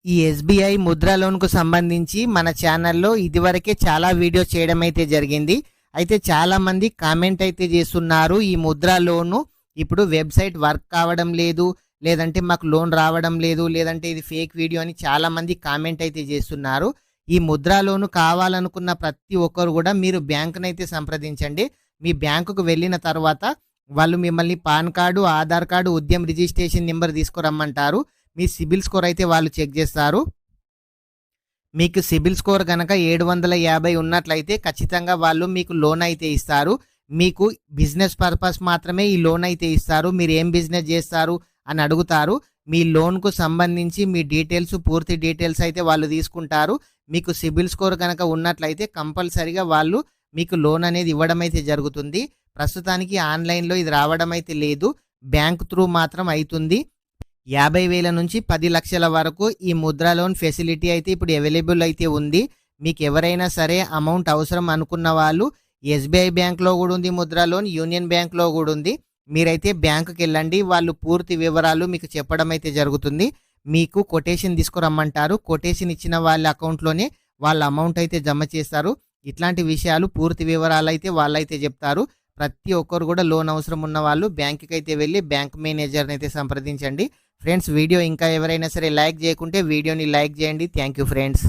ఈ ఎస్బీఐ ముద్రా లోన్కు సంబంధించి మన ఛానల్లో ఇదివరకే చాలా వీడియోస్ చేయడం అయితే జరిగింది. అయితే చాలామంది కామెంట్ అయితే చేస్తున్నారు, ఈ ముద్రా లోను ఇప్పుడు వెబ్సైట్ వర్క్ కావడం లేదు, లేదంటే మాకు లోన్ రావడం లేదు, లేదంటే ఇది ఫేక్ వీడియో అని చాలామంది కామెంట్ అయితే చేస్తున్నారు. ఈ ముద్రా లోను కావాలనుకున్న ప్రతి ఒక్కరు కూడా మీరు బ్యాంకునైతే సంప్రదించండి. మీ బ్యాంకుకు వెళ్ళిన తర్వాత వాళ్ళు మిమ్మల్ని పాన్ కార్డు, ఆధార్ కార్డు, ఉద్యమ రిజిస్ట్రేషన్ నెంబర్ తీసుకురమ్మంటారు. మీ సిబిల్ స్కోర్ అయితే వాళ్ళు చెక్ చేస్తారు. మీకు సిబిల్ స్కోర్ కనుక 750 ఉన్నట్లయితే ఖచ్చితంగా వాళ్ళు మీకు లోన్ అయితే ఇస్తారు. మీకు బిజినెస్ పర్పస్ మాత్రమే ఈ లోన్ అయితే ఇస్తారు. మీరు ఏం బిజినెస్ చేస్తారు అని అడుగుతారు. మీ లోన్కు సంబంధించి మీ డీటెయిల్స్, పూర్తి డీటెయిల్స్ అయితే వాళ్ళు తీసుకుంటారు. మీకు సిబిల్ స్కోర్ కనుక ఉన్నట్లయితే కంపల్సరీగా వాళ్ళు మీకు లోన్ అనేది ఇవ్వడం అయితే జరుగుతుంది. ప్రస్తుతానికి ఆన్లైన్లో ఇది రావడం అయితే లేదు, బ్యాంక్ త్రూ మాత్రం అవుతుంది. 50,000 నుంచి 10 లక్షల వరకు ఈ ముద్రా లోన్ ఫెసిలిటీ అయితే ఇప్పుడు అవైలబుల్ అయితే ఉంది. మీకు ఎవరైనా సరే అమౌంట్ అవసరం అనుకున్న వాళ్ళు ఎస్బీఐ బ్యాంక్లో కూడా ఉంది ముద్రా లోన్, యూనియన్ బ్యాంక్లో కూడా ఉంది. మీరైతే బ్యాంకుకి వెళ్ళండి, వాళ్ళు పూర్తి వివరాలు మీకు చెప్పడం అయితే జరుగుతుంది. మీకు కొటేషన్ తీసుకురమ్మంటారు. కొటేషన్ ఇచ్చిన వాళ్ళ అకౌంట్లోనే వాళ్ళ అమౌంట్ అయితే జమ చేస్తారు. ఇట్లాంటి విషయాలు పూర్తి వివరాలు అయితే వాళ్ళైతే చెప్తారు. ప్రతి ఒక్కరు కూడా లోన్ అవసరం ఉన్న వాళ్ళు బ్యాంకుకి అయితే వెళ్ళి బ్యాంక్ మేనేజర్ని అయితే సంప్రదించండి. ఫ్రెండ్స్, వీడియో ఇంకా ఎవరైనా సరే లైక్ చేయకుంటే వీడియోని లైక్ చేయండి. Thank you friends.